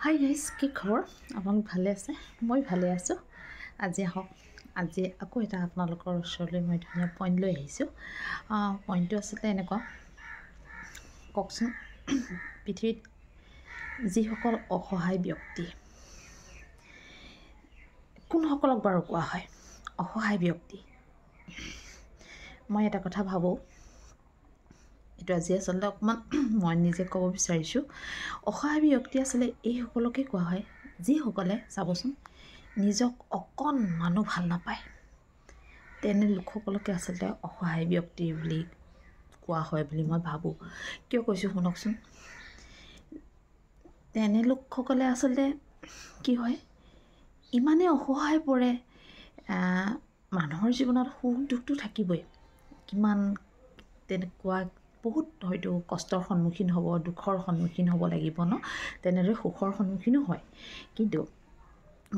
Hi guys, কি খবৰ? আপোনালোক ভালে আছে? মই ভালে আছোঁ। আজি আকৌ এটা আপোনালোকৰ ওচৰলৈ মই ধুনীয়া পইণ্ট লৈ আহিছোঁ। পইণ্টটো আচলতে এনেকুৱা, কওকচোন, পৃথিৱীত যিসকল অসহায় ব্যক্তি, কোনসকলক বাৰু কোৱা হয় অসহায় ব্যক্তি? মই এটা কথা ভাবোঁ, এইটো আজি আচলতে অকণমান মই নিজে ক'ব বিচাৰিছোঁ। অসহায় ব্যক্তি আচলতে এইসকলকে কোৱা হয় যিসকলে, চাবচোন, নিজক অকণমানো ভাল নাপায়। তেনে লোকসকলকে আচলতে অসহায় ব্যক্তি বুলি কোৱা হয় বুলি মই ভাবোঁ। কিয় কৈছোঁ শুনকচোন। তেনে লোকসকলে আচলতে কি হয়, ইমানেই অসহায় পৰে। মানুহৰ জীৱনত সুখ দুখটো থাকিবই, কিমান তেনেকুৱা বহুত হয়তো কষ্টৰ সন্মুখীন হ'ব, দুখৰ সন্মুখীন হ'ব লাগিব ন, তেনেদৰে সুখৰ সন্মুখীনো হয়। কিন্তু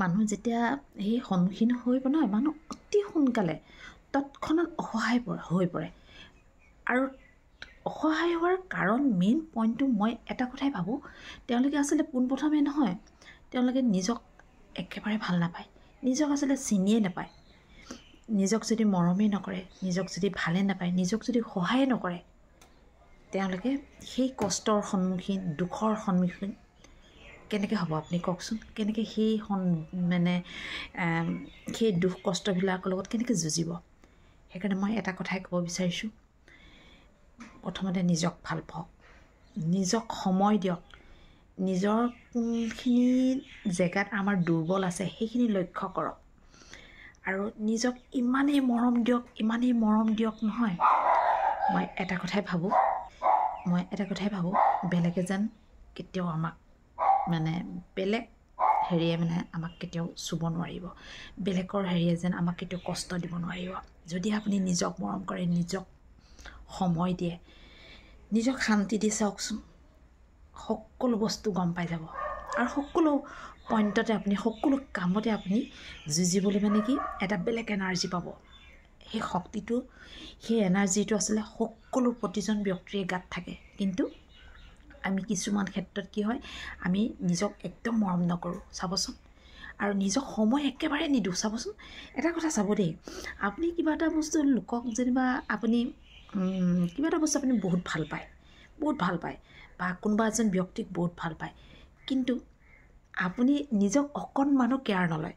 মানুহ যেতিয়া সেই সন্মুখীন হৈ নহয়, মানুহ অতি সোনকালে তৎক্ষণাত অসহায় হৈ পৰে। আৰু অসহায় হোৱাৰ কাৰণ, মেইন পইণ্টটো মই এটা কথাই ভাবোঁ, তেওঁলোকে আচলতে পোনপ্ৰথমে নহয়, তেওঁলোকে নিজক একেবাৰে ভাল নাপায়, নিজক আচলতে চিনিয়ে নাপায়। নিজক যদি মৰমেই নকৰে, নিজক যদি ভালে নাপায়, নিজক যদি সহায় নকৰে, তেওঁলোকে সেই কষ্টৰ সন্মুখীন, দুখৰ সন্মুখীন কেনেকৈ হ'ব আপুনি কওকচোন? কেনেকৈ সেই সেই দুখ কষ্টবিলাকৰ লগত কেনেকৈ যুঁজিব? সেইকাৰণে মই এটা কথাই ক'ব বিচাৰিছোঁ, প্ৰথমতে নিজক ভাল পাওক, নিজক সময় দিয়ক, নিজৰ কোনখিনি জেগাত আমাৰ দুৰ্বল আছে সেইখিনি লক্ষ্য কৰক, আৰু নিজক ইমানেই মৰম দিয়ক নহয়। মই এটা কথাই ভাবোঁ, বেলেগে যেন কেতিয়াও আমাক বেলেগ হেৰিয়ে আমাক কেতিয়াও চুব নোৱাৰিব, বেলেগৰ হেৰিয়ে যেন আমাক কেতিয়াও কষ্ট দিব নোৱাৰিব। যদি আপুনি নিজক মৰম কৰে, নিজক সময় দিয়ে, নিজক শান্তি দি চাওকচোন, সকলো বস্তু গম পাই যাব। আৰু সকলো পইণ্টতে আপুনি, সকলো কামতে আপুনি যুঁজিবলৈ কি এটা বেলেগ এনাৰ্জি পাব। সেই শক্তিটো, সেই এনাৰ্জিটো আচলতে সকলো প্ৰতিজন ব্যক্তিৰে গাত থাকে। কিন্তু আমি কিছুমান ক্ষেত্ৰত কি হয়, আমি নিজক একদম মৰম নকৰোঁ, চাবচোন, আৰু নিজক সময় একেবাৰে নিদিওঁ। চাবচোন, এটা কথা চাব দেই, আপুনি কিবা এটা বস্তু লোকক যেনিবা আপুনি কিবা এটা বস্তু আপুনি বহুত ভাল পায়, বা কোনোবা এজন ব্যক্তিক বহুত ভাল পায়, কিন্তু আপুনি নিজক অকণমানো কেয়াৰ নলয়,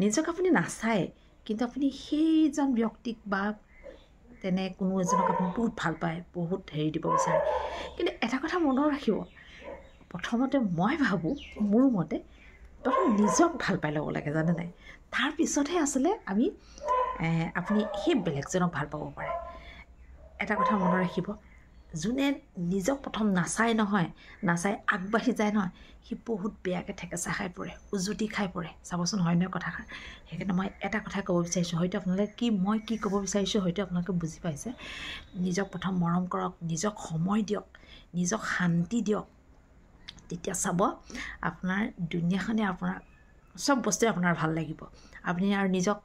নিজক আপুনি নাচায়, কিন্তু আপুনি সেইজন ব্যক্তিক বা তেনে কোনো এজনক আপুনি বহুত ভাল পায়, বহুত হেৰি দিব বিচাৰে। কিন্তু এটা কথা মনত ৰাখিব, প্ৰথমতে মই ভাবোঁ, মোৰ মতে, প্ৰথম নিজক ভাল পাই ল'ব লাগে, জানে নাই? তাৰপিছতহে আচলতে আপুনি সেই বেলেগজনক ভাল পাব পাৰে। এটা কথা মনত ৰাখিব, যোনে নিজক প্ৰথম নাচাই আগবাঢ়ি যায় নহয়, সি বহুত বেয়াকৈ ঠেকেচা খাই পৰে, উজুতি খাই পৰে। চাবচোন, হয় নহয় কথাষাৰ? সেইকাৰণে মই এটা কথাই ক'ব বিচাৰিছোঁ, হয়তো আপোনালোকে মই কি ক'ব বিচাৰিছোঁ হয়তো আপোনালোকে বুজি পাইছে। নিজক প্ৰথম মৰম কৰক, নিজক সময় দিয়ক, নিজক শান্তি দিয়ক, তেতিয়া চাব আপোনাৰ দুনীয়াখনে আপোনাৰ চব বস্তুৱে আপোনাৰ ভাল লাগিব। আপুনি আৰু নিজক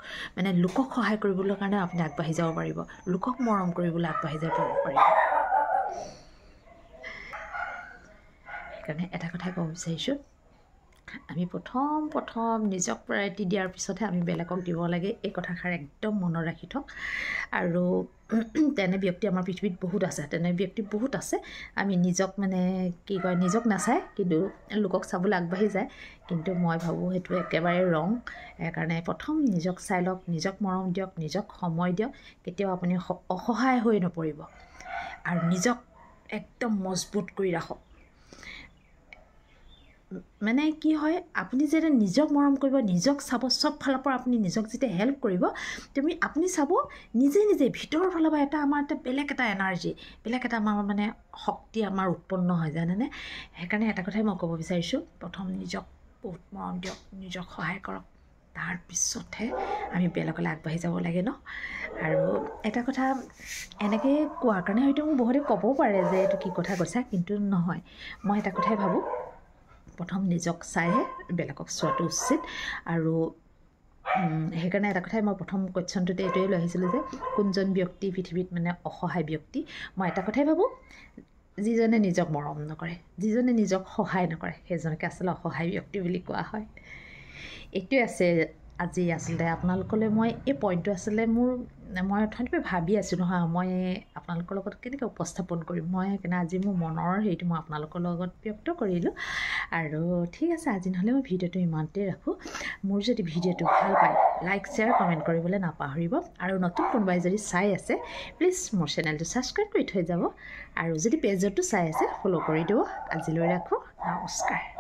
লোকক সহায় কৰিবলৈ কাৰণে আপুনি আগবাঢ়ি যাব পাৰিব, লোকক মৰম কৰিবলৈ আগবাঢ়ি যাব পাৰিব। সেইকাৰণে এটা কথাই ক'ব বিচাৰিছোঁ, আমি প্ৰথম নিজক প্ৰায়ৰিটি দিয়াৰ পিছতহে আমি বেলেগক দিব লাগে। এই কথাষাৰ একদম মনত ৰাখি থওক। আৰু তেনে ব্যক্তি আমাৰ পৃথিৱীত বহুত আছে, আমি নিজক নিজক নাচায়, কিন্তু লোকক চাবলৈ আগবাঢ়ি যায়। কিন্তু মই ভাবোঁ সেইটো একেবাৰে ৰং। সেইকাৰণে প্ৰথম নিজক চাই লওক, নিজক মৰম দিয়ক, নিজক সময় দিয়ক, কেতিয়াও আপুনি অসহায় হৈ নপৰিব, আৰু নিজক একদম মজবুত কৰি ৰাখক। কি হয়, আপুনি যেতিয়া নিজক মৰম কৰিব, নিজক চাব, চব ফালৰ পৰা আপুনি নিজক যেতিয়া হেল্প কৰিব, আপুনি চাব নিজে ভিতৰৰ ফালৰ পৰা আমাৰ বেলেগ এটা এনাৰ্জি, বেলেগ এটা আমাৰ শক্তি আমাৰ উৎপন্ন হয়, জানেনে? সেইকাৰণে এটা কথাই মই ক'ব বিচাৰিছোঁ, প্ৰথম নিজক বহুত মৰম দিয়ক, নিজক সহায় কৰক, তাৰপিছতহে আমি বেলেগলৈ আগবাঢ়ি যাব লাগে ন। আৰু এটা কথা এনেকৈ কোৱাৰ কাৰণে হয়তো মোক বহুতে ক'বও পাৰে যে এইটো কি কথা কৈছা, কিন্তু নহয়, মই এটা কথাই ভাবোঁ, প্ৰথম নিজক চাইহে বেলেগক চোৱাটো উচিত। আৰু সেইকাৰণে এটা কথাই মই প্ৰথম কোৱেশ্যনটোতে এইটোৱে লৈ আহিছিলোঁ যে কোনজন ব্যক্তি পৃথিৱীত অসহায় ব্যক্তি। মই এটা কথাই ভাবোঁ, যিজনে নিজক মৰম নকৰে, যিজনে নিজক সহায় নকৰে, সেইজনকে আচলতে অসহায় ব্যক্তি বুলি কোৱা হয়। এইটোৱে আছে আজি আচলতে আপোনালোকলৈ মই এই পইণ্টটো আচলতে মই অথনিৰ ভাবি আছোঁ নহয় মই আপোনালোকৰ লগত কেনেকৈ উপস্থাপন কৰিম। মই সেইকাৰণে আজি মোৰ মনৰ হেৰিটো মই আপোনালোকৰ লগত ব্যক্ত কৰিলোঁ। আৰু ঠিক আছে, আজি নহ'লে মই ভিডিঅ'টো ইমানতেই ৰাখোঁ। মোৰ যদি ভিডিঅ'টো ভাল পায় লাইক শ্বেয়াৰ কমেণ্ট কৰিবলৈ নাপাহৰিব। আৰু নতুন কোনোবাই যদি চাই আছে প্লিজ মোৰ চেনেলটো ছাবস্ক্ৰাইব কৰি থৈ যাব। আৰু যদি পেজতো চাই আছে ফ'ল' কৰি দিব। আজিলৈ ৰাখোঁ, নমস্কাৰ।